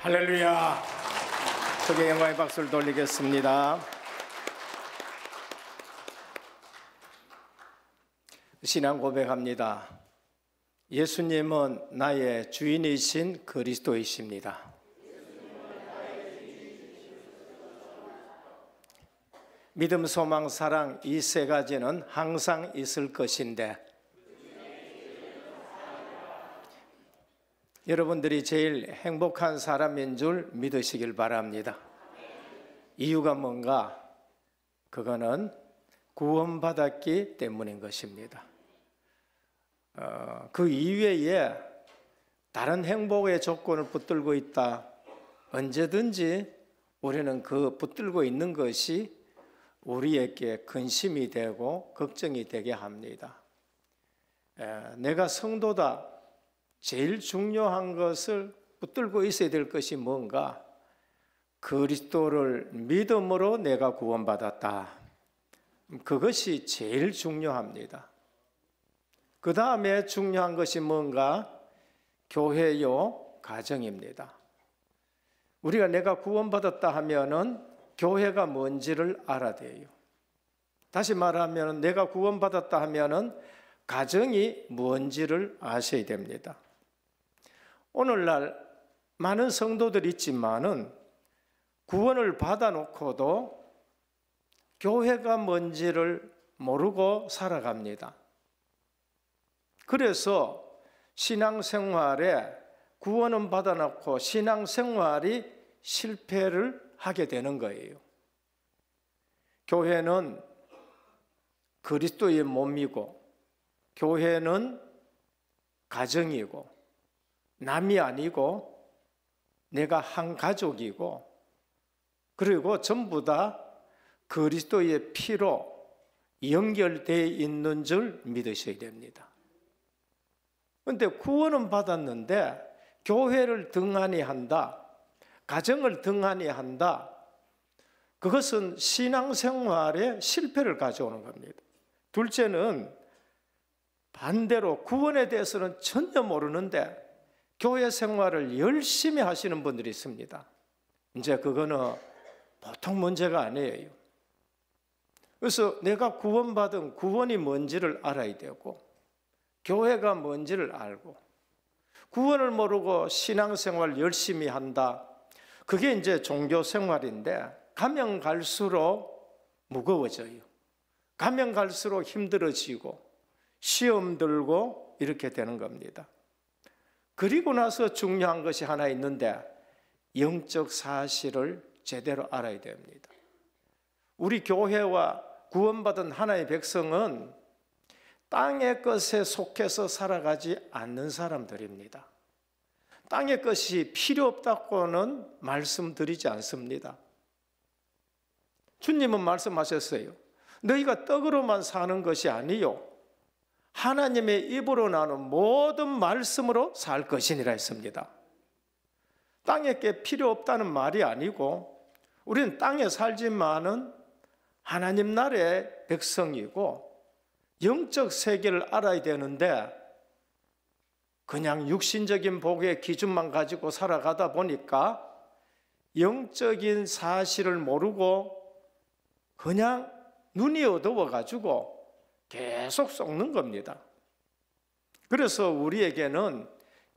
할렐루야. 주께 영광의 박수를 돌리겠습니다. 신앙 고백합니다. 예수님은 나의 주인이신 그리스도이십니다. 믿음, 소망, 사랑 이 세 가지는 항상 있을 것인데 여러분들이 제일 행복한 사람인 줄 믿으시길 바랍니다. 이유가 뭔가? 그거는 구원받았기 때문인 것입니다. 그 이외에 다른 행복의 조건을 붙들고 있다. 언제든지 우리는 그 붙들고 있는 것이 우리에게 근심이 되고 걱정이 되게 합니다. 내가 성도다. 제일 중요한 것을 붙들고 있어야 될 것이 뭔가? 그리스도를 믿음으로 내가 구원받았다. 그것이 제일 중요합니다. 그 다음에 중요한 것이 뭔가? 교회요, 가정입니다. 우리가 내가 구원받았다 하면은 교회가 뭔지를 알아야 돼요. 다시 말하면 내가 구원받았다 하면은 가정이 뭔지를 아셔야 됩니다. 오늘날 많은 성도들이 있지만은 구원을 받아놓고도 교회가 뭔지를 모르고 살아갑니다. 그래서 신앙생활에 구원은 받아놓고 신앙생활이 실패를 하게 되는 거예요. 교회는 그리스도의 몸이고 교회는 가정이고 남이 아니고 내가 한 가족이고 그리고 전부 다 그리스도의 피로 연결되어 있는 줄 믿으셔야 됩니다. 그런데 구원은 받았는데 교회를 등한히 한다, 가정을 등한히 한다, 그것은 신앙생활에 실패를 가져오는 겁니다. 둘째는 반대로 구원에 대해서는 전혀 모르는데 교회 생활을 열심히 하시는 분들이 있습니다. 이제 그거는 보통 문제가 아니에요. 그래서 내가 구원받은 구원이 뭔지를 알아야 되고 교회가 뭔지를 알고 구원을 모르고 신앙생활 열심히 한다. 그게 이제 종교생활인데 가면 갈수록 무거워져요. 가면 갈수록 힘들어지고 시험 들고 이렇게 되는 겁니다. 그리고 나서 중요한 것이 하나 있는데 영적 사실을 제대로 알아야 됩니다. 우리 교회와 구원받은 하나님의 백성은 땅의 것에 속해서 살아가지 않는 사람들입니다. 땅의 것이 필요 없다고는 말씀드리지 않습니다. 주님은 말씀하셨어요. 너희가 떡으로만 사는 것이 아니요 하나님의 입으로 나오는 모든 말씀으로 살 것이니라 했습니다. 땅에 게 필요 없다는 말이 아니고 우리는 땅에 살지만은 하나님 나라의 백성이고 영적 세계를 알아야 되는데 그냥 육신적인 복의 기준만 가지고 살아가다 보니까 영적인 사실을 모르고 그냥 눈이 어두워가지고 계속 썩는 겁니다. 그래서 우리에게는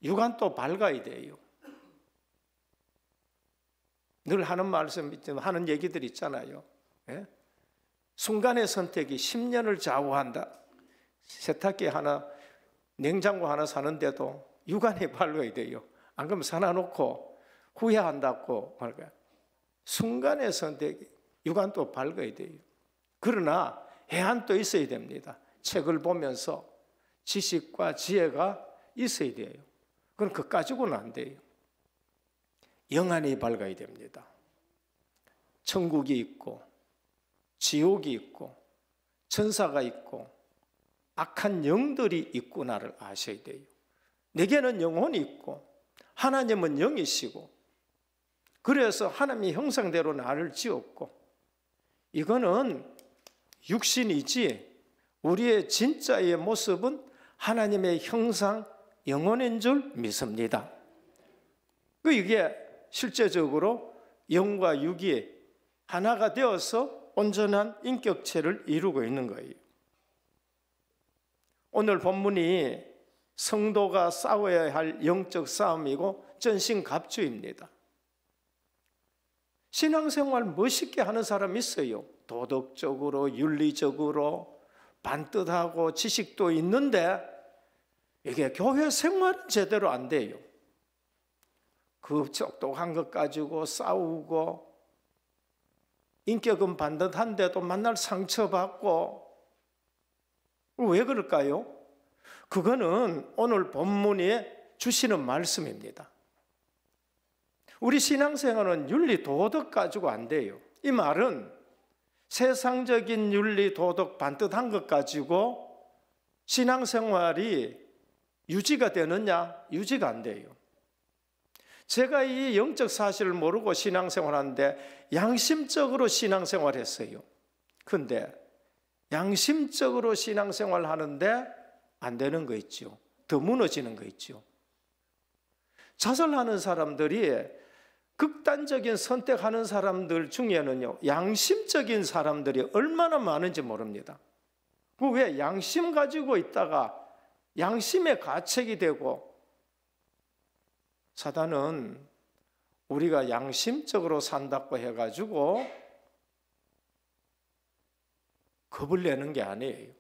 육안도 밝아야 돼요. 늘 하는 말씀, 하는 얘기들 있잖아요. 예? 순간의 선택이 10년을 좌우한다. 세탁기 하나, 냉장고 하나 사는데도 육안이 밝아야 돼요. 안 그러면 사놔놓고 후회한다고 말까요? 순간의 선택이 육안도 밝아야 돼요. 그러나 해안도 있어야 됩니다. 책을 보면서 지식과 지혜가 있어야 돼요. 그럼 그거 가지고는 안 돼요. 영안이 밝아야 됩니다. 천국이 있고 지옥이 있고 천사가 있고 악한 영들이 있구나를 아셔야 돼요. 내게는 영혼이 있고 하나님은 영이시고 그래서 하나님의 형상대로 나를 지었고 이거는 육신이지 우리의 진짜의 모습은 하나님의 형상 영혼인 줄 믿습니다. 이게 실제적으로 영과 육이 하나가 되어서 온전한 인격체를 이루고 있는 거예요. 오늘 본문이 성도가 싸워야 할 영적 싸움이고 전신갑주입니다. 신앙생활 멋있게 하는 사람 있어요. 도덕적으로, 윤리적으로 반듯하고 지식도 있는데 이게 교회 생활은 제대로 안 돼요. 그 똑똑한 것 가지고 싸우고 인격은 반듯한데도 만날 상처받고 왜 그럴까요? 그거는 오늘 본문이 주시는 말씀입니다. 우리 신앙생활은 윤리 도덕 가지고 안 돼요. 이 말은 세상적인 윤리 도덕 반듯한 것 가지고 신앙생활이 유지가 되느냐? 유지가 안 돼요. 제가 이 영적 사실을 모르고 신앙생활하는데 양심적으로 신앙생활했어요. 그런데 양심적으로 신앙생활하는데 안 되는 거 있죠. 더 무너지는 거 있죠. 자살하는 사람들이 극단적인 선택하는 사람들 중에는요, 양심적인 사람들이 얼마나 많은지 모릅니다. 그 왜 양심 가지고 있다가 양심의 가책이 되고, 사단은 우리가 양심적으로 산다고 해가지고 겁을 내는 게 아니에요.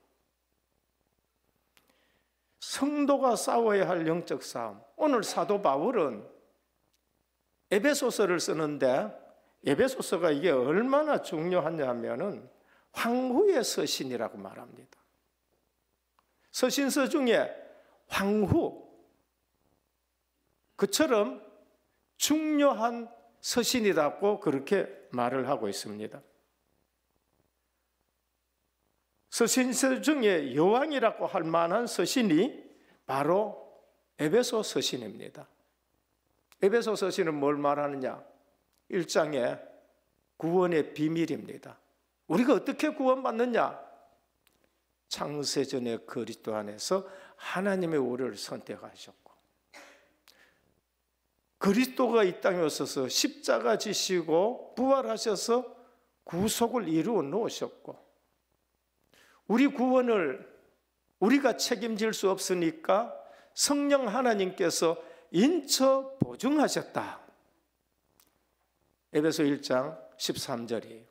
성도가 싸워야 할 영적 싸움. 오늘 사도 바울은 에베소서를 쓰는데 에베소서가 이게 얼마나 중요하냐면은 황후의 서신이라고 말합니다. 서신서 중에 황후, 그처럼 중요한 서신이라고 그렇게 말을 하고 있습니다. 서신서 중에 여왕이라고 할 만한 서신이 바로 에베소 서신입니다. 에베소 서신은 뭘 말하느냐? 1장에 구원의 비밀입니다. 우리가 어떻게 구원받느냐? 창세전에 그리스도 안에서 하나님의 우리를 선택하셨고 그리스도가 이 땅에 오셔서 십자가 지시고 부활하셔서 구속을 이루어 놓으셨고 우리 구원을 우리가 책임질 수 없으니까 성령 하나님께서 인처 보증하셨다. 에베소 1장 13절이에요.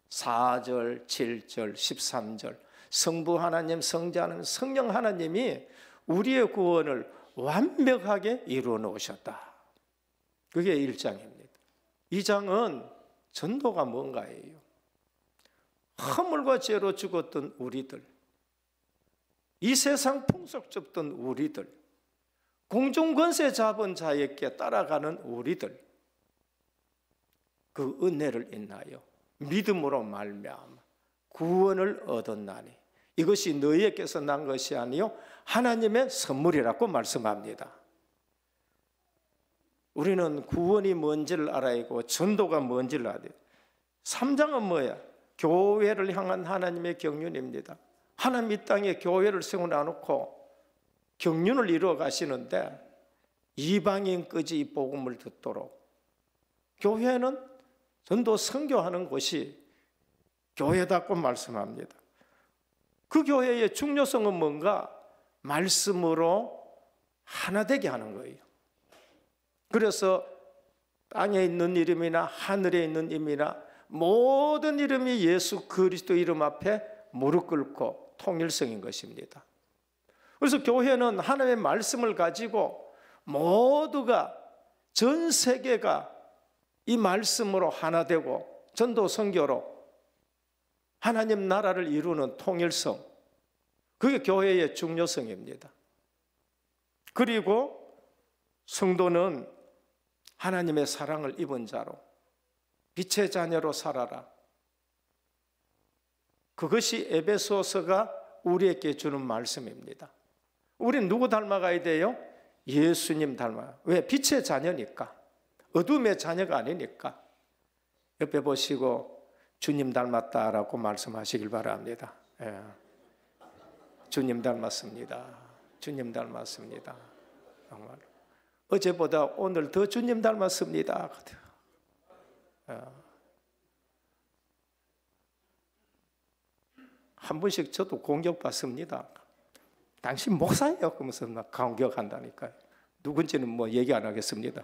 4절, 7절, 13절 성부 하나님, 성자 하나님, 성령 하나님이 우리의 구원을 완벽하게 이루어 놓으셨다. 그게 1장입니다. 2장은 전도가 뭔가예요. 허물과 죄로 죽었던 우리들, 이 세상 풍속 쫓던 우리들, 공중권세 잡은 자에게 따라가는 우리들, 그 은혜를 인하여 믿음으로 말미암아 구원을 얻었나니 이것이 너희에게서 난 것이 아니요 하나님의 선물이라고 말씀합니다. 우리는 구원이 뭔지를 알아야 하고 전도가 뭔지를 알아야 돼요. 3장은 뭐야? 교회를 향한 하나님의 경륜입니다. 하나님 이 땅에 교회를 세워놔놓고 경륜을 이루어 가시는데 이방인까지 이 복음을 듣도록 교회는 전도 선교하는 곳이 교회다고 말씀합니다. 그 교회의 중요성은 뭔가? 말씀으로 하나 되게 하는 거예요. 그래서 땅에 있는 이름이나 하늘에 있는 이름이나 모든 이름이 예수 그리스도 이름 앞에 무릎 꿇고 통일성인 것입니다. 그래서 교회는 하나님의 말씀을 가지고 모두가 전 세계가 이 말씀으로 하나 되고 전도 선교로 하나님 나라를 이루는 통일성, 그게 교회의 중요성입니다. 그리고 성도는 하나님의 사랑을 입은 자로 빛의 자녀로 살아라. 그것이 에베소서가 우리에게 주는 말씀입니다. 우리는 누구 닮아가야 돼요? 예수님 닮아요. 왜? 빛의 자녀니까. 어둠의 자녀가 아니니까. 옆에 보시고 주님 닮았다라고 말씀하시길 바랍니다. 예. 주님 닮았습니다. 주님 닮았습니다. 정말 어제보다 오늘 더 주님 닮았습니다. 한 번씩 저도 공격받습니다. 당신 목사예요? 그러면서 막 공격한다니까요. 누군지는 뭐 얘기 안 하겠습니다.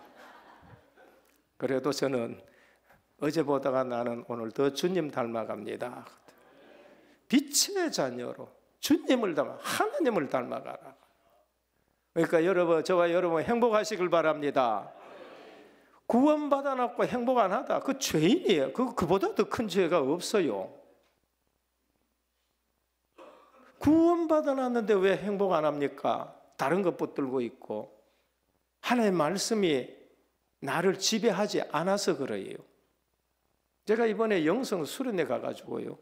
그래도 저는 어제보다가 나는 오늘 더 주님 닮아갑니다. 빛의 자녀로 주님을 닮아 하나님을 닮아가라. 그러니까 여러분, 저와 여러분 행복하시길 바랍니다. 구원받아놨고 행복 안 하다, 그 죄인이에요. 그보다 더 큰 죄가 없어요. 구원받아놨는데 왜 행복 안 합니까? 다른 것 붙들고 있고 하나님의 말씀이 나를 지배하지 않아서 그래요. 제가 이번에 영성 수련회 가가지고요,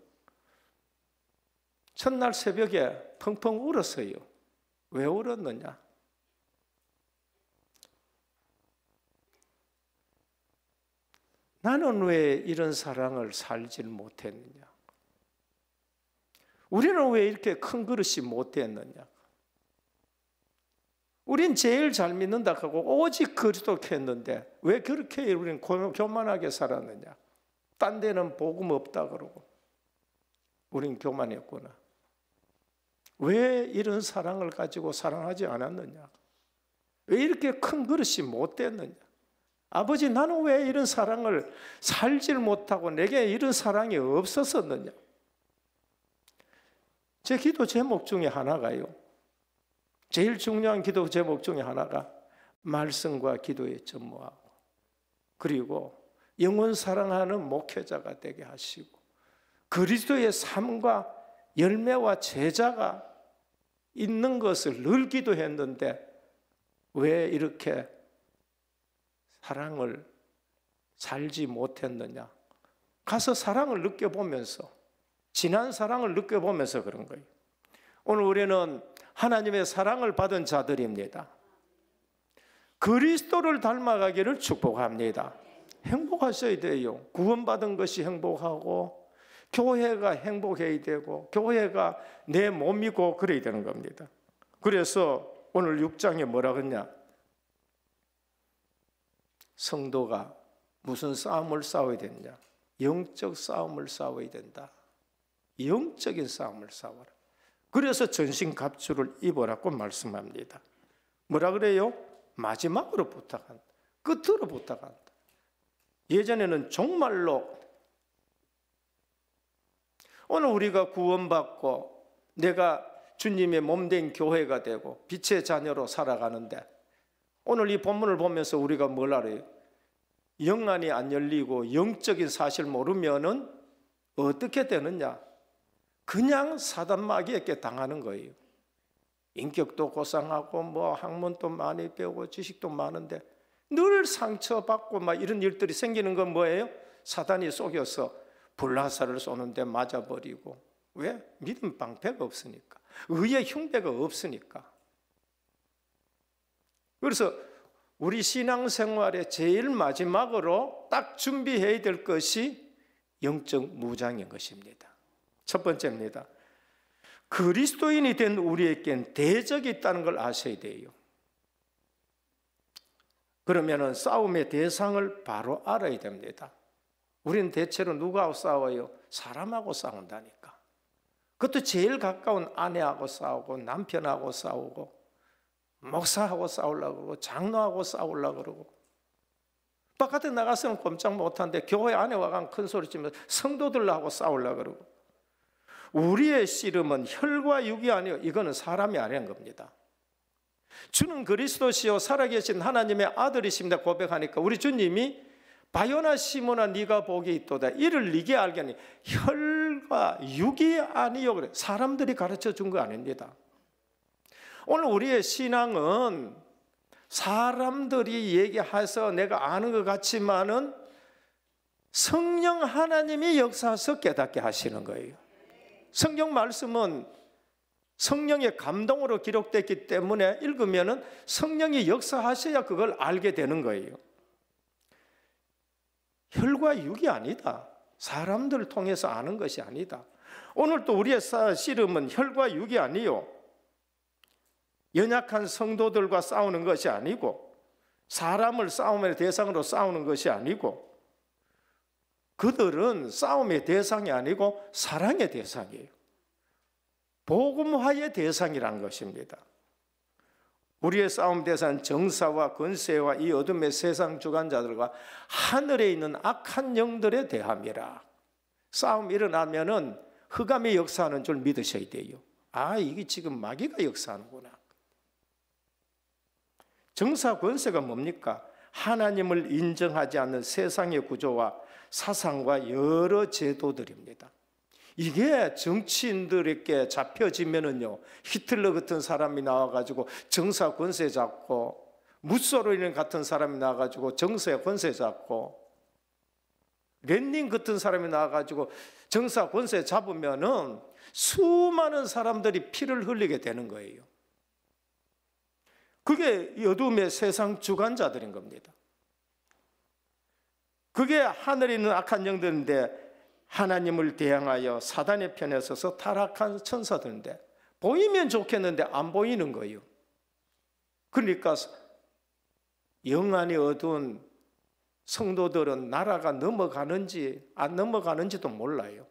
첫날 새벽에 펑펑 울었어요. 왜 울었느냐? 나는 왜 이런 사랑을 살질 못했느냐? 우리는 왜 이렇게 큰 그릇이 못 됐느냐? 우린 제일 잘 믿는다 하고 오직 그리스도했는데 왜 그렇게 우리는 교만하게 살았느냐? 딴 데는 복음 없다 그러고 우린 교만했구나. 왜 이런 사랑을 가지고 사랑하지 않았느냐? 왜 이렇게 큰 그릇이 못 됐느냐? 아버지, 나는 왜 이런 사랑을 살질 못하고 내게 이런 사랑이 없었었느냐? 제 기도 제목 중에 하나가요, 제일 중요한 기도 제목 중에 하나가 말씀과 기도에 전무하고, 그리고 영원 사랑하는 목회자가 되게 하시고 그리스도의 삶과 열매와 제자가 있는 것을 늘 기도했는데 왜 이렇게 사랑을 살지 못했느냐? 가서 사랑을 느껴보면서, 지난 사랑을 느껴보면서 그런 거예요. 오늘 우리는 하나님의 사랑을 받은 자들입니다. 그리스도를 닮아가기를 축복합니다. 행복하셔야 돼요. 구원받은 것이 행복하고 교회가 행복해야 되고 교회가 내 몸이고 그래야 되는 겁니다. 그래서 오늘 6장에 뭐라 그러냐? 성도가 무슨 싸움을 싸워야 되느냐? 영적 싸움을 싸워야 된다. 영적인 싸움을 싸워라. 그래서 전신갑주를 입으라고 말씀합니다. 뭐라 그래요? 마지막으로 부탁한다. 끝으로 부탁한다. 예전에는 종말로, 오늘 우리가 구원받고 내가 주님의 몸된 교회가 되고 빛의 자녀로 살아가는데, 오늘 이 본문을 보면서 우리가 뭘 알아요? 영안이 안 열리고 영적인 사실 모르면은 어떻게 되느냐? 그냥 사단 마귀에게 당하는 거예요. 인격도 고상하고 뭐 학문도 많이 배우고 지식도 많은데 늘 상처받고 막 이런 일들이 생기는 건 뭐예요? 사단이 속여서 불나사를 쏘는데 맞아버리고. 왜? 믿음 방패가 없으니까, 의의 흉배가 없으니까. 그래서 우리 신앙생활의 제일 마지막으로 딱 준비해야 될 것이 영적 무장인 것입니다. 첫 번째입니다. 그리스도인이 된 우리에겐 대적이 있다는 걸 아셔야 돼요. 그러면은 싸움의 대상을 바로 알아야 됩니다. 우리는 대체로 누구하고 싸워요? 사람하고 싸운다니까. 그것도 제일 가까운 아내하고 싸우고 남편하고 싸우고 목사하고 싸우려고 그러고 장로하고 싸우려고 그러고, 바깥에 나가서는 꼼짝 못하는데 교회 안에 와가면 큰 소리 치면서 성도들하고 싸우려고 그러고. 우리의 씨름은 혈과 육이 아니요, 이거는 사람이 아닌 겁니다. 주는 그리스도시요 살아계신 하나님의 아들이십니다 고백하니까 우리 주님이 바요나 시몬아 네가 복이 있도다, 이를 네게 알겠니? 혈과 육이 아니요 그래. 사람들이 가르쳐 준 거 아닙니다. 오늘 우리의 신앙은 사람들이 얘기해서 내가 아는 것 같지만은 성령 하나님이 역사해서 깨닫게 하시는 거예요. 성경 말씀은 성령의 감동으로 기록됐기 때문에 읽으면은 성령이 역사하셔야 그걸 알게 되는 거예요. 혈과 육이 아니다. 사람들을 통해서 아는 것이 아니다. 오늘 또 우리의 씨름은 혈과 육이 아니요, 연약한 성도들과 싸우는 것이 아니고 사람을 싸움의 대상으로 싸우는 것이 아니고, 그들은 싸움의 대상이 아니고 사랑의 대상이에요. 복음화의 대상이라는 것입니다. 우리의 싸움 대상은 정사와 권세와 이 어둠의 세상 주관자들과 하늘에 있는 악한 영들에 대함이라. 싸움이 일어나면은 흑암이 역사하는 줄 믿으셔야 돼요. 아, 이게 지금 마귀가 역사하는구나. 정사 권세가 뭡니까? 하나님을 인정하지 않는 세상의 구조와 사상과 여러 제도들입니다. 이게 정치인들에게 잡혀지면은요, 히틀러 같은 사람이 나와가지고 정사 권세 잡고, 무소로니 같은 사람이 나와가지고 정사 권세 잡고, 렌닌 같은 사람이 나와가지고 정사 권세 잡으면은 수많은 사람들이 피를 흘리게 되는 거예요. 그게 어둠의 세상 주관자들인 겁니다. 그게 하늘에 있는 악한 영들인데, 하나님을 대항하여 사단의 편에 서서 타락한 천사들인데, 보이면 좋겠는데 안 보이는 거예요. 그러니까 영안이 어두운 성도들은 나라가 넘어가는지 안 넘어가는지도 몰라요.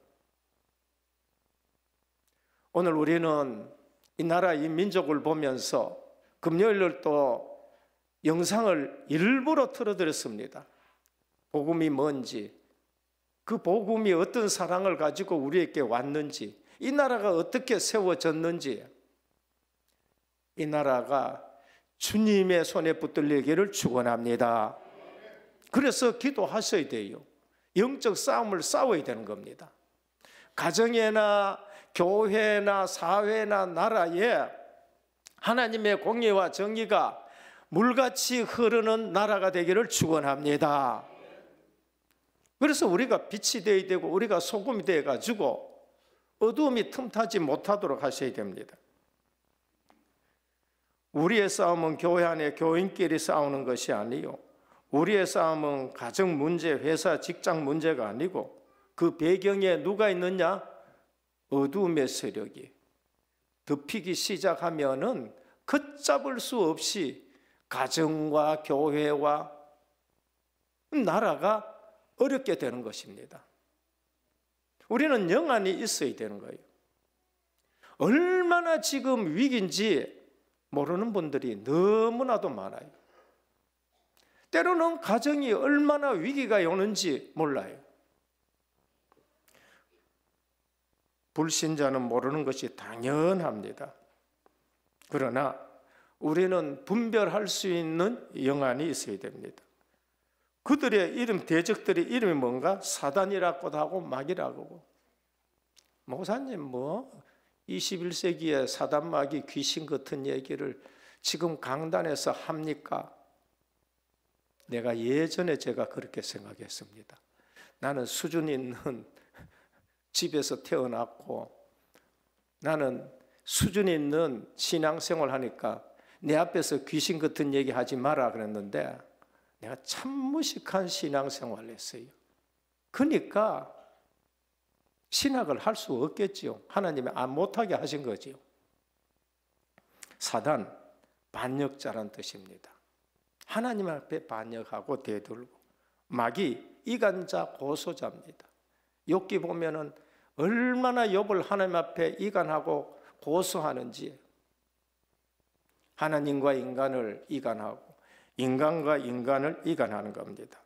오늘 우리는 이 나라 이 민족을 보면서 금요일날 또 영상을 일부러 틀어드렸습니다. 복음이 뭔지, 그 복음이 어떤 사랑을 가지고 우리에게 왔는지, 이 나라가 어떻게 세워졌는지, 이 나라가 주님의 손에 붙들리기를 축원합니다. 그래서 기도하셔야 돼요. 영적 싸움을 싸워야 되는 겁니다. 가정에나 교회나 사회나 나라에 하나님의 공의와 정의가 물같이 흐르는 나라가 되기를 축원합니다. 그래서 우리가 빛이 되어야 되고 우리가 소금이 되어 가지고 어두움이 틈타지 못하도록 하셔야 됩니다. 우리의 싸움은 교회 안에 교인끼리 싸우는 것이 아니요, 우리의 싸움은 가정 문제, 회사, 직장 문제가 아니고, 그 배경에 누가 있느냐? 어두움의 세력이 덮이기 시작하면은 걷잡을 수 없이 가정과 교회와 나라가 어렵게 되는 것입니다. 우리는 영안이 있어야 되는 거예요. 얼마나 지금 위기인지 모르는 분들이 너무나도 많아요. 때로는 가정이 얼마나 위기가 오는지 몰라요. 불신자는 모르는 것이 당연합니다. 그러나 우리는 분별할 수 있는 영안이 있어야 됩니다. 그들의 이름, 대적들의 이름이 뭔가? 사단이라고도 하고 마귀라고 하고. 목사님 21세기에 사단, 마귀, 귀신 같은 얘기를 지금 강단에서 합니까? 내가 예전에 제가 그렇게 생각했습니다. 나는 수준 있는 집에서 태어났고, 나는 수준 있는 신앙생활 하니까 내 앞에서 귀신 같은 얘기 하지 마라 그랬는데, 내가 참 무식한 신앙생활을 했어요. 그러니까 신학을 할 수 없겠지요. 하나님이 못하게 하신 거지요. 사단, 반역자란 뜻입니다. 하나님 앞에 반역하고 대들고, 마귀, 이간자, 고소자입니다. 욥기 보면은 얼마나 욥을 하나님 앞에 이간하고 고소하는지, 하나님과 인간을 이간하고 인간과 인간을 이간하는 겁니다.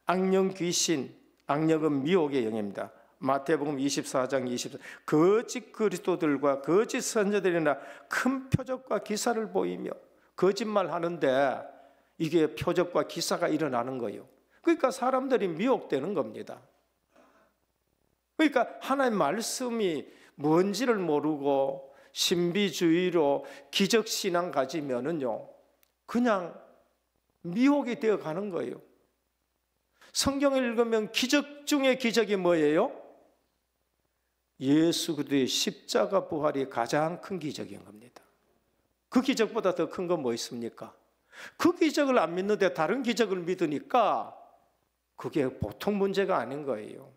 악령 귀신, 악령은 미혹의 영입니다. 마태복음 24장 24절, 거짓 그리스도들과 거짓 선지자들이나 큰 표적과 기사를 보이며, 거짓말 하는데 이게 표적과 기사가 일어나는 거예요. 그러니까 사람들이 미혹되는 겁니다. 그러니까 하나님의 말씀이 뭔지를 모르고 신비주의로 기적신앙 가지면은요, 그냥 미혹이 되어 가는 거예요. 성경을 읽으면 기적 중에 기적이 뭐예요? 예수 그리스도의 십자가 부활이 가장 큰 기적인 겁니다. 그 기적보다 더 큰 건 뭐 있습니까? 그 기적을 안 믿는데 다른 기적을 믿으니까 그게 보통 문제가 아닌 거예요.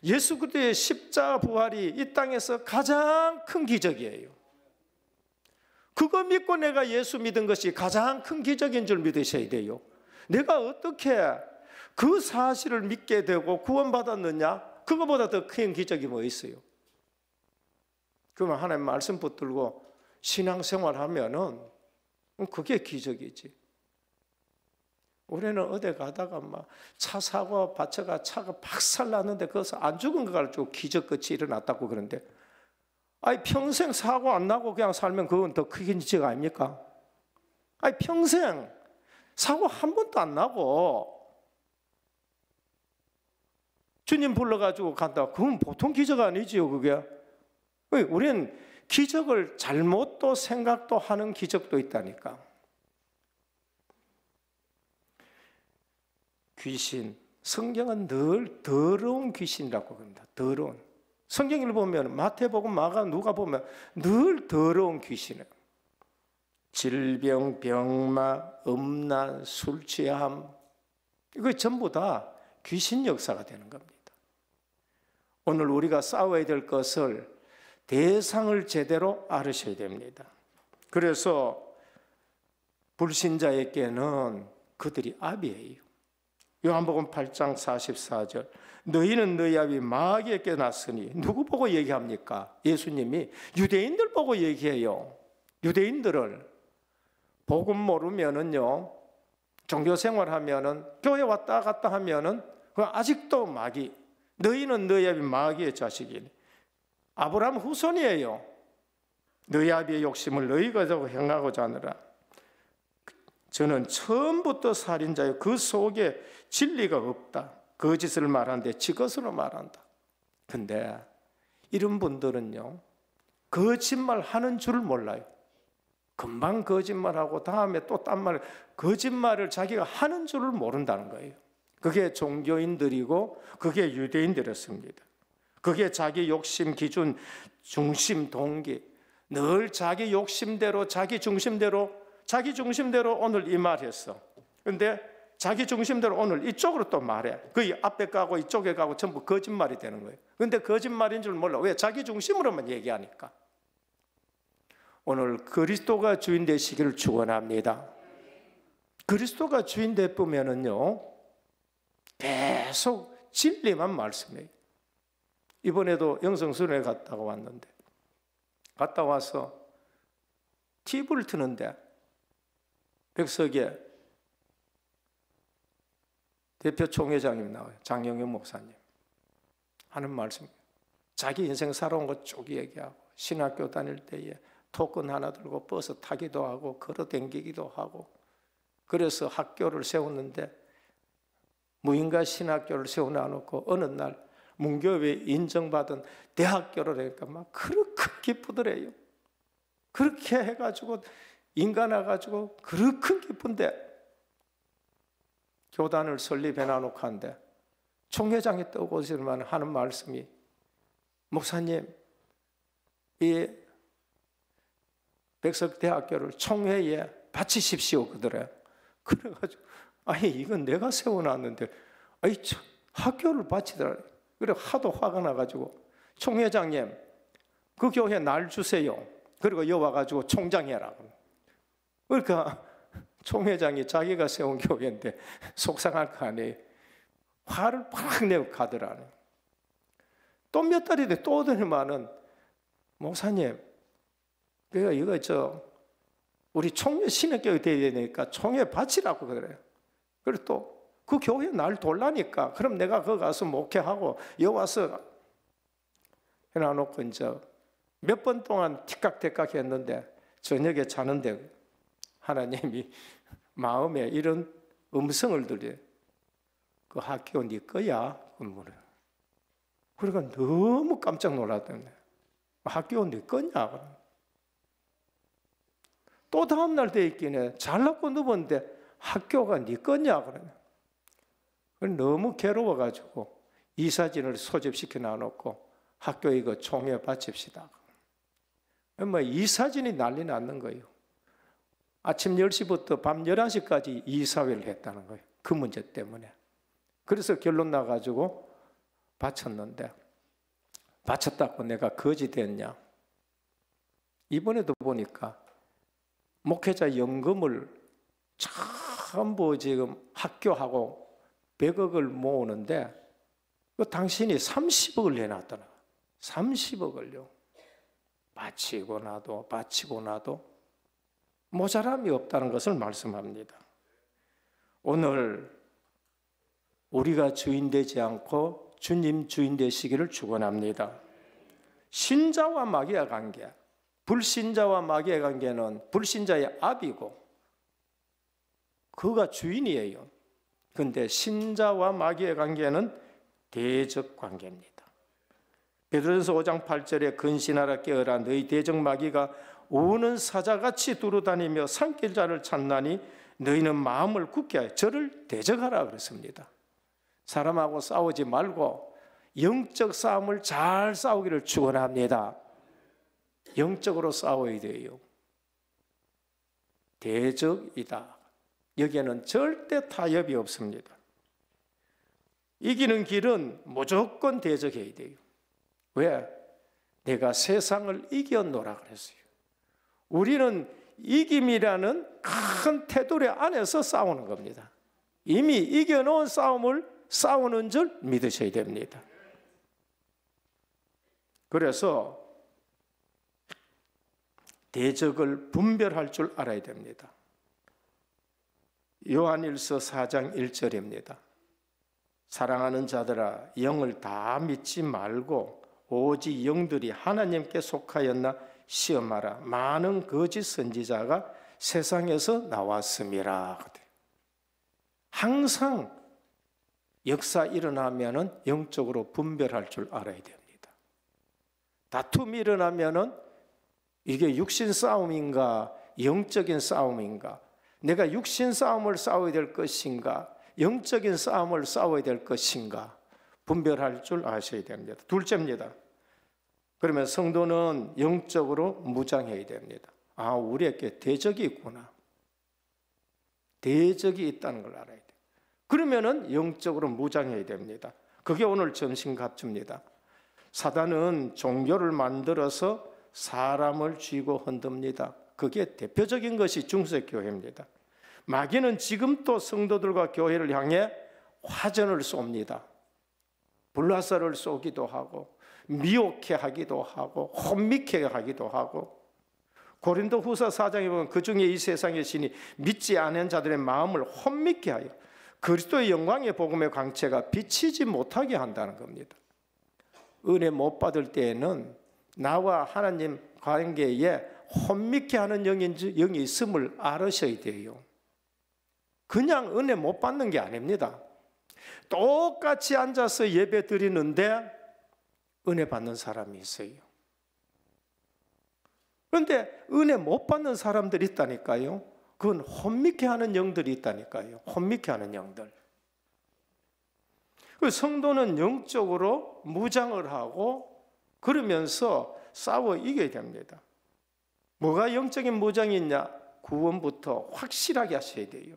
예수 그리스도의 십자가 부활이 이 땅에서 가장 큰 기적이에요. 그거 믿고 내가 예수 믿은 것이 가장 큰 기적인 줄 믿으셔야 돼요. 내가 어떻게 그 사실을 믿게 되고 구원받았느냐? 그거보다 더 큰 기적이 뭐 있어요? 그러면 하나님 말씀 붙들고 신앙생활 하면은 그게 기적이지. 우리는 어디 가다가 막 차 사고 받쳐가 차가 박살 났는데 거기서 안 죽은 거 가지고 기적같이 일어났다고 그러는데, 아니 평생 사고 안 나고 그냥 살면 그건 더 큰 기적 아닙니까? 아니 평생 사고 한 번도 안 나고 주님 불러가지고 간다. 그건 보통 기적 아니지요, 그게. 우리는 기적을 잘못도 생각도 하는 기적도 있다니까. 귀신, 성경은 늘 더러운 귀신이라고 합니다. 더러운. 성경을 보면 마태복음, 마가, 누가 보면 늘 더러운 귀신이에요. 질병, 병마, 음란, 술 취함, 이거 전부 다 귀신 역사가 되는 겁니다. 오늘 우리가 싸워야 될 것을 대상을 제대로 알으셔야 됩니다. 그래서 불신자에게는 그들이 압이에요. 요한복음 8장 44절, 너희는 너희 아비 마귀에게 났으니. 누구 보고 얘기합니까? 예수님이 유대인들 보고 얘기해요. 유대인들을. 복음 모르면은요, 종교생활하면은, 교회 왔다 갔다 하면은 아직도 마귀, 너희는 너희 아비 마귀의 자식이니. 아브라함 후손이에요. 너희 아비의 욕심을 너희가 행하고자 하느라. 저는 처음부터 살인자요, 그 속에 진리가 없다. 거짓을 말하는데 지 것으로 말한다. 근데 이런 분들은요, 거짓말 하는 줄 몰라요. 금방 거짓말하고 다음에 또 딴 말, 거짓말을 자기가 하는 줄을 모른다는 거예요. 그게 종교인들이고 그게 유대인들이었습니다. 그게 자기 욕심 기준, 중심, 동기, 늘 자기 욕심대로, 자기 중심대로 오늘 이 말했어. 근데 자기 중심대로 오늘 이쪽으로 또 말해. 그 앞에 가고 이쪽에 가고 전부 거짓말이 되는 거예요. 근데 거짓말인 줄 몰라. 왜? 자기 중심으로만 얘기하니까. 오늘 그리스도가 주인 되시기를 축원합니다. 그리스도가 주인 되면은요, 계속 진리만 말씀해요. 이번에도 영성순회 갔다가 왔는데, 갔다 와서 TV를 트는데 백석에 대표 총회장님 나와요. 장영현 목사님 하는 말씀, 자기 인생 살아온 거 쭉 얘기하고, 신학교 다닐 때에 토큰 하나 들고 버스 타기도 하고 걸어 댕기기도 하고, 그래서 학교를 세웠는데 무인가 신학교를 세워놔놓고 어느 날 문교회 인정받은 대학교를 하니까 막 그렇게 기쁘더래요. 그렇게 해가지고 인간 와가지고 그렇게 기쁜데, 교단을 설립해 놔놓고 한데 총회장이 떠오르지만 하는 말씀이, 목사님 이 백석대학교를 총회에 바치십시오 그러더래요. 그래가지고 아니 이건 내가 세워놨는데 아니 학교를 바치더라. 그래 하도 화가 나가지고, 총회장님 그 교회 날 주세요. 그리고 여기 와가지고 총장해라. 그러니까 총회장이 자기가 세운 교회인데 속상할 거 아니에요. 화를 팍 내고 가더라는. 또 몇 달이 돼 또 오더니만은, 목사님 내가 이거 우리 총회 신학교에 돼야 되니까 총회 바치라고 그래요. 그리고 또 그 교회 날 돌라니까 그럼 내가 거기 가서 목회하고 여기 와서 해놔놓고 이제 몇 번 동안 티깍태깍 했는데 저녁에 자는데 하나님이 마음에 이런 음성을 들려요. 그 학교 네 거야? 물어요. 그러니까 너무 깜짝 놀랐더니 학교 네 거냐? 또 다음날 돼 있긴 해. 잘났고 누웠는데 학교가 네 거냐? 그러냐. 너무 괴로워가지고 이사진을 소집시켜 놔놓고 학교에 이거 총회 바칩시다. 뭐 이사진이 난리 났는 거예요. 아침 10시부터 밤 11시까지 이사회를 했다는 거예요. 그 문제 때문에. 그래서 결론 나가지고 바쳤는데, 바쳤다고 내가 거지 됐냐? 이번에도 보니까 목회자 연금을 전부 지금 학교하고 100억을 모으는데 그 당신이 30억을 내놨더라. 30억을요. 바치고 나도 모자람이 없다는 것을 말씀합니다. 오늘 우리가 주인 되지 않고 주님 주인 되시기를 축원합니다. 신자와 마귀의 관계, 불신자와 마귀의 관계는 불신자의 압이고 그가 주인이에요. 그런데 신자와 마귀의 관계는 대적 관계입니다. 베드로전서 5장 8절에 근신하라 깨어라 너희 대적 마귀가 우는 사자같이 두루다니며 삼킬 자를 찾나니 너희는 마음을 굳게 하여 저를 대적하라 그랬습니다. 사람하고 싸우지 말고 영적 싸움을 잘 싸우기를 축원합니다. 영적으로 싸워야 돼요. 대적이다. 여기에는 절대 타협이 없습니다. 이기는 길은 무조건 대적해야 돼요. 왜? 내가 세상을 이겼노라 그랬어요. 우리는 이김이라는 큰 테두리 안에서 싸우는 겁니다. 이미 이겨놓은 싸움을 싸우는 줄 믿으셔야 됩니다. 그래서 대적을 분별할 줄 알아야 됩니다. 요한일서 4장 1절입니다. 사랑하는 자들아 영을 다 믿지 말고 오직 영들이 하나님께 속하였나 시험하라. 많은 거짓 선지자가 세상에서 나왔음이라. 항상 역사 일어나면은 영적으로 분별할 줄 알아야 됩니다. 다툼이 일어나면은 이게 육신 싸움인가 영적인 싸움인가, 내가 육신 싸움을 싸워야 될 것인가 영적인 싸움을 싸워야 될 것인가 분별할 줄 아셔야 됩니다. 둘째입니다. 그러면 성도는 영적으로 무장해야 됩니다. 아, 우리에게 대적이 있구나. 대적이 있다는 걸 알아야 돼요. 그러면은 영적으로 무장해야 됩니다. 그게 오늘 점심갑주입니다. 사단은 종교를 만들어서 사람을 쥐고 흔듭니다. 그게 대표적인 것이 중세교회입니다. 마귀는 지금도 성도들과 교회를 향해 화전을 쏩니다. 불화살을 쏘기도 하고 미혹해 하기도 하고 혼미케 하기도 하고, 고린도후서 4장에 보면 그중에 이 세상의 신이 믿지 않은 자들의 마음을 혼미케 하여 그리스도의 영광의 복음의 광채가 비치지 못하게 한다는 겁니다. 은혜 못 받을 때에는 나와 하나님 관계에 혼미케 하는 영이 있음을 알으셔야 돼요. 그냥 은혜 못 받는 게 아닙니다. 똑같이 앉아서 예배 드리는데 은혜 받는 사람이 있어요. 그런데 은혜 못 받는 사람들이 있다니까요. 그건 혼미케 하는 영들이 있다니까요. 혼미케 하는 영들. 성도는 영적으로 무장을 하고 그러면서 싸워 이겨야 됩니다. 뭐가 영적인 무장이 있냐? 구원부터 확실하게 하셔야 돼요.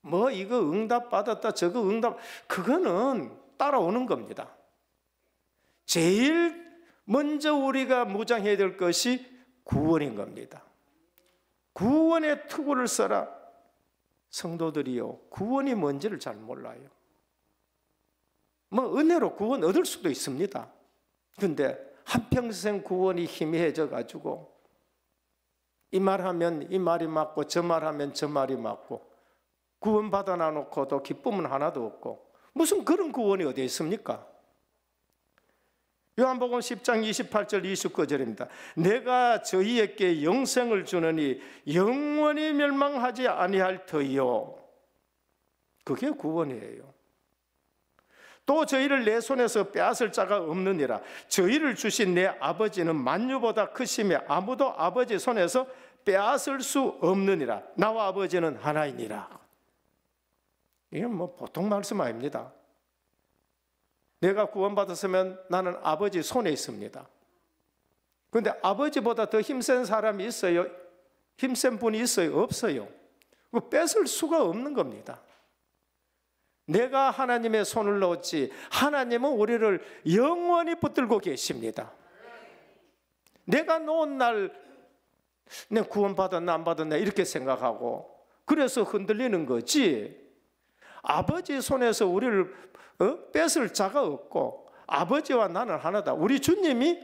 뭐 이거 응답 받았다 저거 응답, 그거는 따라오는 겁니다. 제일 먼저 우리가 무장해야 될 것이 구원인 겁니다. 구원의 투구를 써라. 성도들이요, 구원이 뭔지를 잘 몰라요. 뭐 은혜로 구원 얻을 수도 있습니다. 그런데 한평생 구원이 희미해져 가지고 이 말하면 이 말이 맞고 저 말하면 저 말이 맞고 구원 받아 놔놓고도 기쁨은 하나도 없고 무슨 그런 구원이 어디 있습니까? 요한복음 10장 28절 29절입니다. 내가 저희에게 영생을 주느니 영원히 멸망하지 아니할 터이요. 그게 구원이에요. 또 저희를 내 손에서 빼앗을 자가 없느니라. 저희를 주신 내 아버지는 만유보다 크시며 아무도 아버지 손에서 빼앗을 수 없느니라. 나와 아버지는 하나이니라. 이건 뭐 보통 말씀 아닙니다. 내가 구원받았으면 나는 아버지 손에 있습니다. 그런데 아버지보다 더 힘센 사람이 있어요? 힘센 분이 있어요? 없어요. 뺏을 수가 없는 겁니다. 내가 하나님의 손을 넣었지 하나님은 우리를 영원히 붙들고 계십니다. 내가 놓은 날 내가 구원받았나 안 받았나 이렇게 생각하고 그래서 흔들리는 거지. 아버지 손에서 우리를 뺏을 자가 없고 아버지와 나는 하나다. 우리 주님이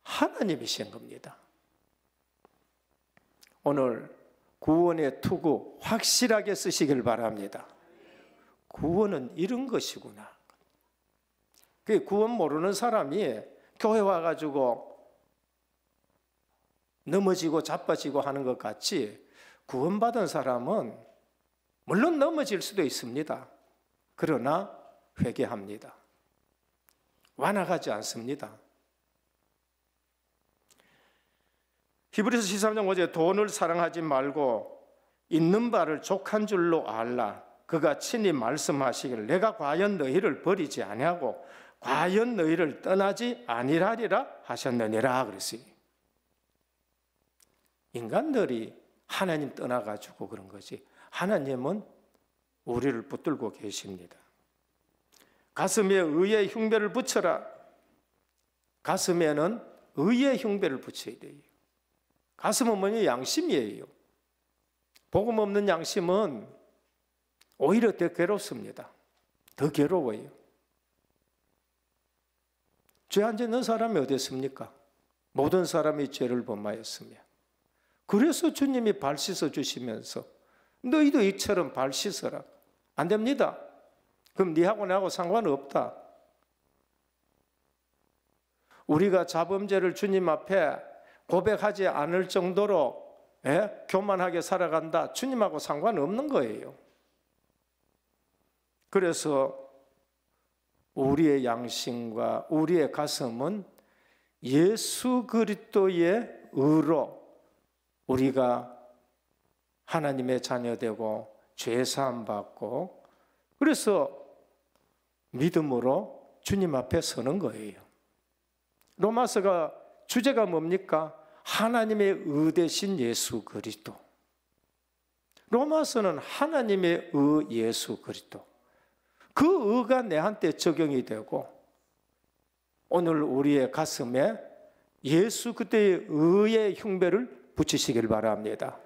하나님이신 겁니다. 오늘 구원의 투구 확실하게 쓰시길 바랍니다. 구원은 이런 것이구나. 그 구원 모르는 사람이 교회 와가지고 넘어지고 자빠지고 하는 것 같이 구원받은 사람은 물론 넘어질 수도 있습니다. 그러나 회개합니다. 완악하지 않습니다. 히브리서 13장 5절에 돈을 사랑하지 말고 있는 바를 족한 줄로 알라. 그가 친히 말씀하시기를 내가 과연 너희를 버리지 아니하고 과연 너희를 떠나지 아니하리라 하셨느니라 그랬어요. 인간들이 하나님 떠나가지고 그런 거지 하나님은 우리를 붙들고 계십니다. 가슴에 의의 흉배를 붙여라. 가슴에는 의의 흉배를 붙여야 돼요. 가슴은 뭐냐? 양심이에요. 복음 없는 양심은 오히려 더 괴롭습니다. 더 괴로워요. 죄 안 짓는 사람이 어디 있습니까? 모든 사람이 죄를 범하였으며 그래서 주님이 발 씻어 주시면서 너희도 이처럼 발 씻어라. 안 됩니다. 그럼 네하고 나하고 상관없다. 우리가 자범죄를 주님 앞에 고백하지 않을 정도로 교만하게 살아간다. 주님하고 상관없는 거예요. 그래서 우리의 양심과 우리의 가슴은 예수 그리스도의 의로 우리가 하나님의 자녀되고 죄 사함 받고 그래서 믿음으로 주님 앞에 서는 거예요. 로마서가 주제가 뭡니까? 하나님의 의 되신 예수 그리스도. 로마서는 하나님의 의 예수 그리스도. 그 의가 내한테 적용이 되고 오늘 우리의 가슴에 예수 그리스도의 의의 흉배를 붙이시길 바랍니다.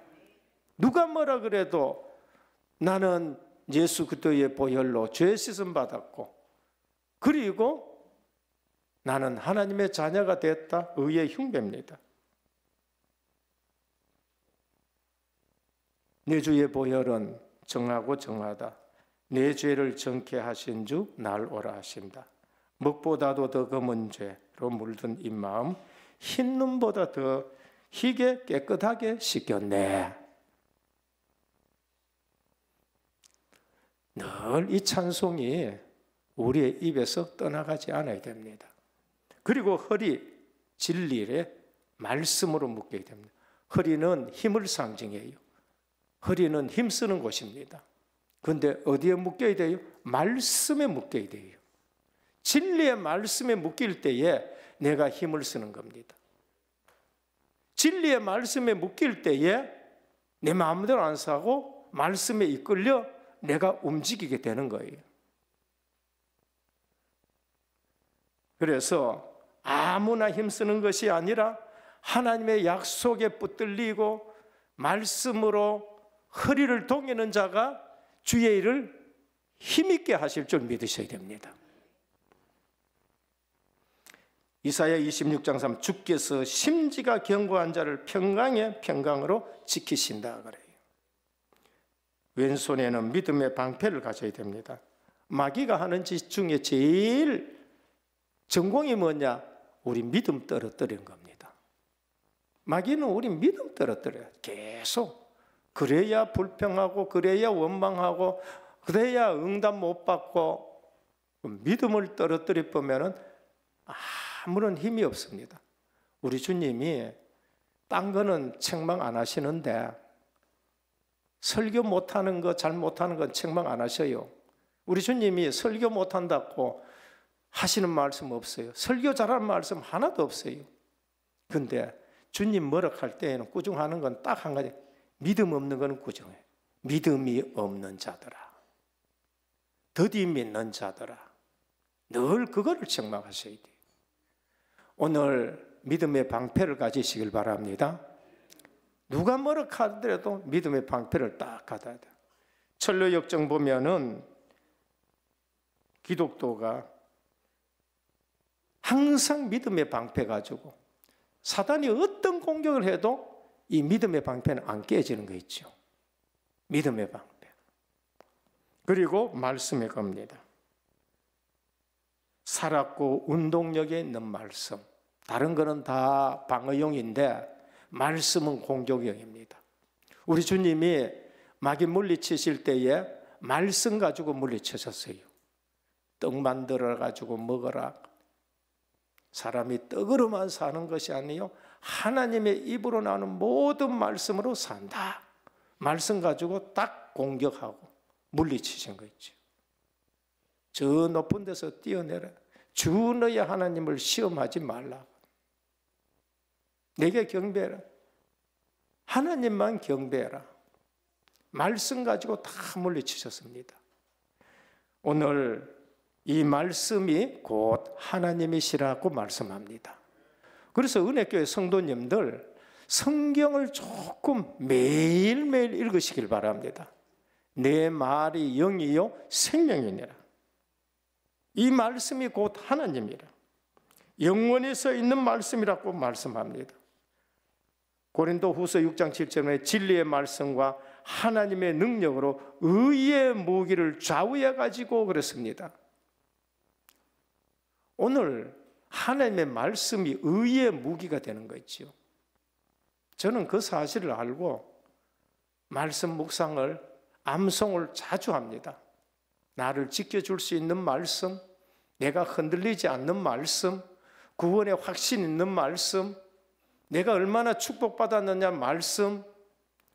누가 뭐라 그래도 나는 예수 그리스도의 보혈로 죄 씻음 받았고 그리고 나는 하나님의 자녀가 됐다. 의의 흉배입니다. 내 주의 보혈은 정하고 정하다. 내 죄를 정케 하신 주 날 오라 하신다. 먹보다도 더 검은 죄로 물든 이 마음 흰 눈보다 더 희게 깨끗하게 씻겼네. 늘 이 찬송이 우리의 입에서 떠나가지 않아야 됩니다. 그리고 허리, 진리의 말씀으로 묶여야 됩니다. 허리는 힘을 상징해요. 허리는 힘쓰는 곳입니다. 그런데 어디에 묶여야 돼요? 말씀에 묶여야 돼요. 진리의 말씀에 묶일 때에 내가 힘을 쓰는 겁니다. 진리의 말씀에 묶일 때에 내 마음대로 안 사고 말씀에 이끌려 내가 움직이게 되는 거예요. 그래서 아무나 힘쓰는 것이 아니라 하나님의 약속에 붙들리고 말씀으로 허리를 동이는 자가 주의 일을 힘있게 하실 줄 믿으셔야 됩니다. 이사야 26장 3 주께서 심지가 견고한 자를 평강의 평강으로 지키신다 그래요. 왼손에는 믿음의 방패를 가져야 됩니다. 마귀가 하는 짓 중에 제일 전공이 뭐냐? 우리 믿음 떨어뜨리는 겁니다. 마귀는 우리 믿음 떨어뜨려요. 계속. 그래야 불평하고 그래야 원망하고 그래야 응답 못 받고 믿음을 떨어뜨려 보면은 아무런 힘이 없습니다. 우리 주님이 딴 거는 책망 안 하시는데 설교 못하는 거 잘 못하는 건 책망 안 하셔요. 우리 주님이 설교 못한다고 하시는 말씀 없어요. 설교 잘하는 말씀 하나도 없어요. 근데 주님 뭐라 할 때에는 꾸중하는 건 딱 한 가지. 믿음 없는 건 꾸중해. 믿음이 없는 자들아. 더디 믿는 자들아. 늘 그거를 책망하셔야 돼요. 오늘 믿음의 방패를 가지시길 바랍니다. 누가 뭐라 하더라도 믿음의 방패를 딱 갖아야 돼. 철로 역정 보면은 기독도가 항상 믿음의 방패 가지고 사단이 어떤 공격을 해도 이 믿음의 방패는 안 깨지는 거 있죠. 믿음의 방패. 그리고 말씀에 겁니다. 살았고 운동력에 있는 말씀. 다른 거는 다 방어용인데 말씀은 공격용입니다. 우리 주님이 마귀 물리치실 때에 말씀 가지고 물리치셨어요. 떡 만들어 가지고 먹어라. 사람이 떡으로만 사는 것이 아니요 하나님의 입으로 나오는 모든 말씀으로 산다. 말씀 가지고 딱 공격하고 물리치신 거 있죠. 저 높은 데서 뛰어내라. 주 너의 하나님을 시험하지 말라. 내게 경배해라. 하나님만 경배해라. 말씀 가지고 다 물리치셨습니다. 오늘 이 말씀이 곧 하나님이시라고 말씀합니다. 그래서 은혜교회 성도님들 성경을 조금 매일매일 읽으시길 바랍니다. 내 말이 영이요 생명이니라. 이 말씀이 곧 하나님이라. 영원히 서 있는 말씀이라고 말씀합니다. 고린도 후서 6장 7절에 진리의 말씀과 하나님의 능력으로 의의 무기를 좌우해 가지고 그랬습니다. 오늘 하나님의 말씀이 의의 무기가 되는 거 있죠. 저는 그 사실을 알고 말씀 묵상을 암송을 자주 합니다. 나를 지켜줄 수 있는 말씀, 내가 흔들리지 않는 말씀, 구원의 확신 있는 말씀, 내가 얼마나 축복받았느냐 말씀,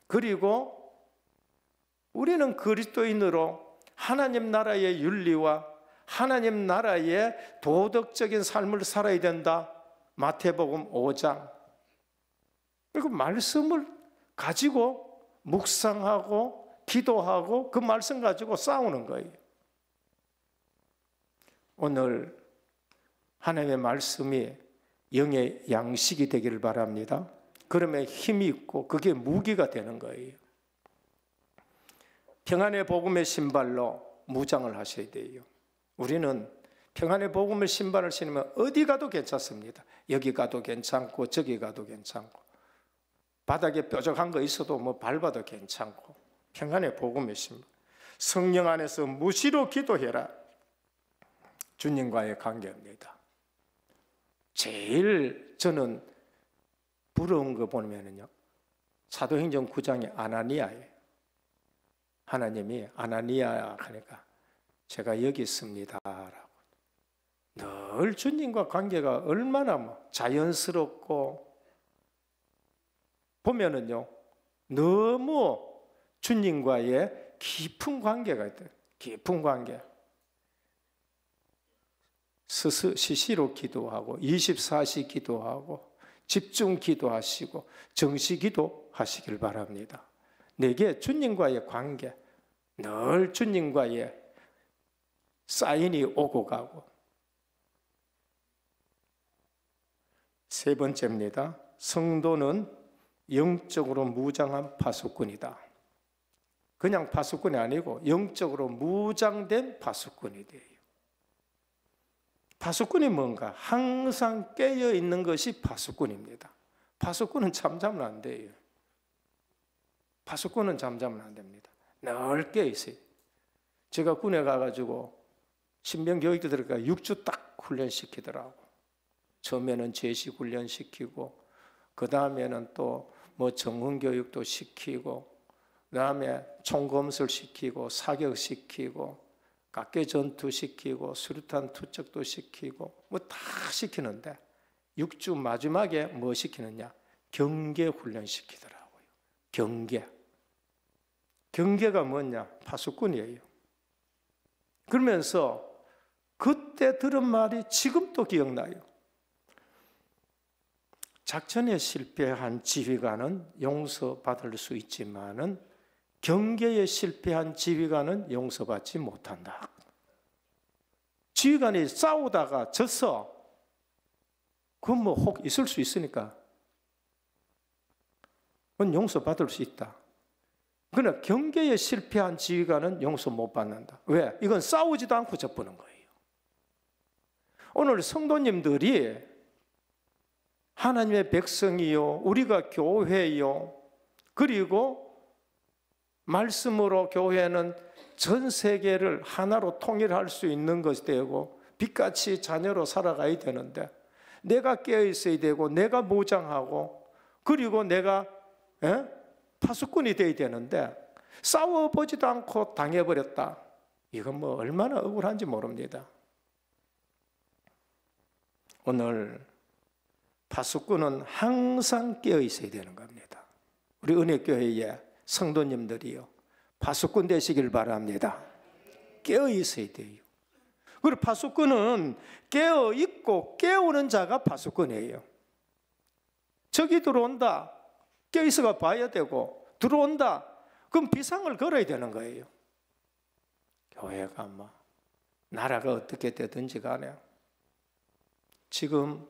그리고 우리는 그리스도인으로 하나님 나라의 윤리와 하나님 나라의 도덕적인 삶을 살아야 된다. 마태복음 5장. 그리고 말씀을 가지고 묵상하고 기도하고 그 말씀 가지고 싸우는 거예요. 오늘 하나님의 말씀이 영의 양식이 되기를 바랍니다. 그러면 힘이 있고 그게 무기가 되는 거예요. 평안의 복음의 신발로 무장을 하셔야 돼요. 우리는 평안의 복음의 신발을 신으면 어디 가도 괜찮습니다. 여기 가도 괜찮고 저기 가도 괜찮고 바닥에 뾰족한 거 있어도 뭐 밟아도 괜찮고 평안의 복음의 신발. 성령 안에서 무시로 기도해라. 주님과의 관계입니다. 제일 저는 부러운 거 보면은요, 사도행전 9장의 아나니아예요. 하나님이 아나니아 하니까 제가 여기 있습니다 라고. 늘 주님과 관계가 얼마나 자연스럽고 보면은요 너무 주님과의 깊은 관계가 있대요. 깊은 관계. 시시로 기도하고 24시 기도하고 집중 기도하시고 정시 기도하시길 바랍니다. 내게 주님과의 관계, 늘 주님과의 사인이 오고 가고. 세 번째입니다. 성도는 영적으로 무장한 파수꾼이다. 그냥 파수꾼이 아니고 영적으로 무장된 파수꾼이 돼요. 파수꾼이 뭔가? 항상 깨어 있는 것이 파수꾼입니다. 파수꾼은 잠자면 안 돼요. 파수꾼은 잠자면 안 됩니다. 늘 깨어 있어요. 제가 군에 가가지고 신병 교육도 들어가 6주 딱 훈련시키더라고. 처음에는 제식 훈련시키고 그 다음에는 또 뭐 정훈 교육도 시키고 그 다음에 총검술 시키고 사격시키고 각계 전투 시키고 수류탄 투척도 시키고 뭐 다 시키는데 6주 마지막에 뭐 시키느냐? 경계 훈련 시키더라고요. 경계. 경계가 뭐냐? 파수꾼이에요. 그러면서 그때 들은 말이 지금도 기억나요. 작전에 실패한 지휘관은 용서받을 수 있지만은 경계에 실패한 지휘관은 용서받지 못한다. 지휘관이 싸우다가 져서 그건 뭐 혹 있을 수 있으니까 그건 용서받을 수 있다. 그러나 경계에 실패한 지휘관은 용서 못 받는다. 왜? 이건 싸우지도 않고 접보는 거예요. 오늘 성도님들이 하나님의 백성이요, 우리가 교회요, 그리고 말씀으로 교회는 전 세계를 하나로 통일할 수 있는 것이 되고 빛같이 자녀로 살아가야 되는데, 내가 깨어 있어야 되고 내가 무장하고 그리고 내가 파수꾼이 되어야 되는데 싸워보지도 않고 당해버렸다. 이건 뭐 얼마나 억울한지 모릅니다. 오늘 파수꾼은 항상 깨어 있어야 되는 겁니다. 우리 은혜교회의 성도님들이요, 파수꾼 되시길 바랍니다. 깨어 있어야 돼요. 그리고 파수꾼은 깨어 있고 깨우는 자가 파수꾼이에요. 적이 들어온다, 깨어 있어가 봐야 되고, 들어온다, 그럼 비상을 걸어야 되는 거예요. 교회가 나라가 어떻게 되든지 간에 지금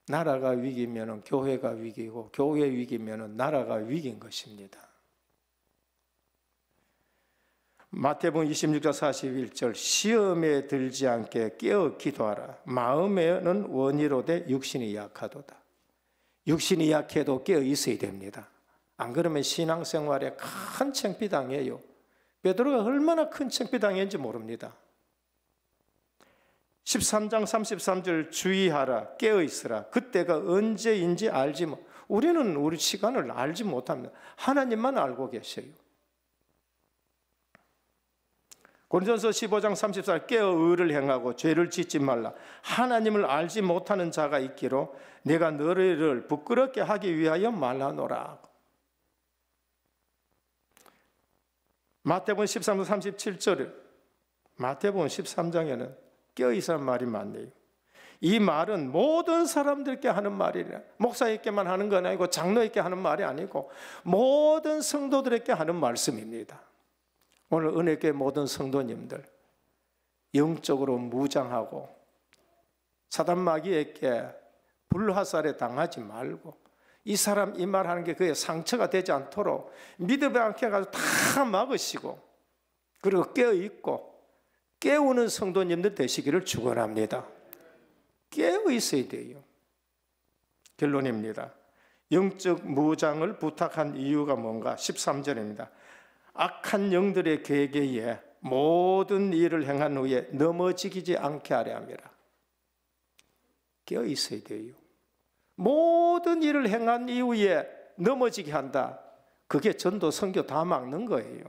나라가 위기면 교회가 위기고, 교회 위기면 나라가 위기인 것입니다. 마태복음 26장 41절, 시험에 들지 않게 깨어 기도하라. 마음에는 원이로되 육신이 약하도다. 육신이 약해도 깨어 있어야 됩니다. 안 그러면 신앙생활에 큰 창피당해요. 베드로가 얼마나 큰 창피당했는지 모릅니다. 13장 33절, 주의하라, 깨어 있으라. 그때가 언제인지 알지 못. 우리는 우리 시간을 알지 못합니다. 하나님만 알고 계셔요. 고린도전서 15장 34절, 깨어 의를 행하고 죄를 짓지 말라. 하나님을 알지 못하는 자가 있기로 내가 너희를 부끄럽게 하기 위하여 말하노라. 마태복음 13장 37절, 마태복음 13장에는 깨어 있으라는 말이 많네요. 이 말은 모든 사람들께 하는 말이라. 목사에게만 하는 건 아니고 장로에게 하는 말이 아니고 모든 성도들에게 하는 말씀입니다. 오늘 은혜교회 모든 성도님들, 영적으로 무장하고 사단 마귀에게 불화살에 당하지 말고, 이 사람 이 말하는 게 그의 상처가 되지 않도록 믿음에 않게 해가지고 다 막으시고, 그리고 깨어있고 깨우는 성도님들 되시기를 축원합니다. 깨어 있어야 돼요. 결론입니다. 영적 무장을 부탁한 이유가 뭔가? 13절입니다. 악한 영들의 계계에 모든 일을 행한 후에 넘어지지 않게 하려 함이라. 깨어 있어야 돼요. 모든 일을 행한 이후에 넘어지게 한다. 그게 전도 선교 다 막는 거예요.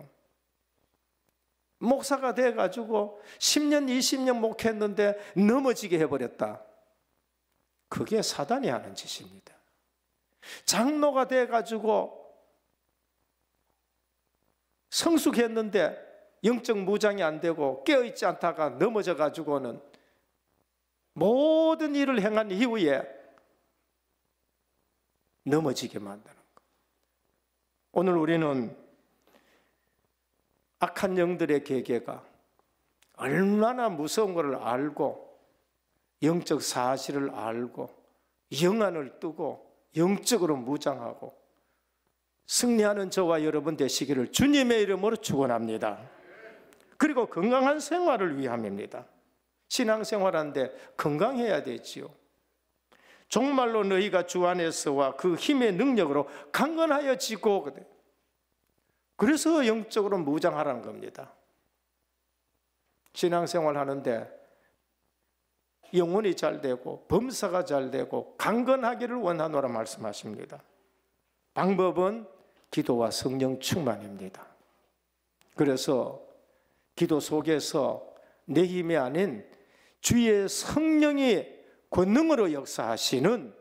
목사가 돼가지고 10년 20년 목회했는데 넘어지게 해버렸다. 그게 사단이 하는 짓입니다. 장로가 돼가지고 성숙했는데 영적 무장이 안 되고 깨어있지 않다가 넘어져 가지고는 모든 일을 행한 이후에 넘어지게 만드는 것. 오늘 우리는 악한 영들의 계계가 얼마나 무서운 것을 알고, 영적 사실을 알고 영안을 뜨고 영적으로 무장하고 승리하는 저와 여러분 되시기를 주님의 이름으로 축원합니다. 그리고 건강한 생활을 위함입니다. 신앙생활하는데 건강해야 되지요. 정말로 너희가 주 안에서와 그 힘의 능력으로 강건하여지고, 그래서 영적으로 무장하라는 겁니다. 신앙생활 하는데 영혼이 잘 되고 범사가 잘 되고 강건하기를 원하노라 말씀하십니다. 방법은 기도와 성령 충만입니다. 그래서 기도 속에서 내 힘이 아닌 주의 성령이 권능으로 역사하시는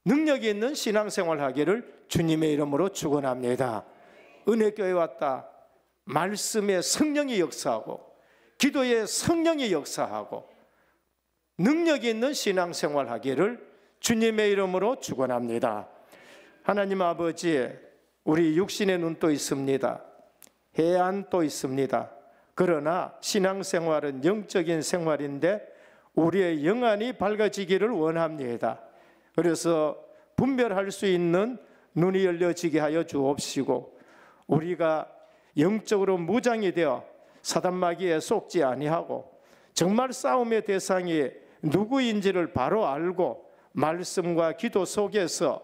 능력이 있는 신앙생활 하기를 주님의 이름으로 축원합니다. 은혜교회 왔다. 말씀의 성령이 역사하고 기도의 성령이 역사하고 능력이 있는 신앙생활 하기를 주님의 이름으로 축원합니다. 하나님 아버지, 우리 육신의 눈도 있습니다. 해안도 있습니다. 그러나 신앙생활은 영적인 생활인데 우리의 영안이 밝아지기를 원합니다. 그래서 분별할 수 있는 눈이 열려지게 하여 주옵시고, 우리가 영적으로 무장이 되어 사단마귀에 속지 아니하고 정말 싸움의 대상이 누구인지를 바로 알고 말씀과 기도 속에서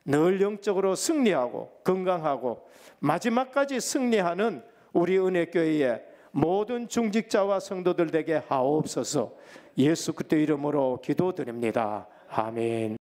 늘 영적으로 승리하고 건강하고 마지막까지 승리하는 우리 은혜교회의 모든 중직자와 성도들 되게 하옵소서. 예수 그리스도 이름으로 기도드립니다. 아멘.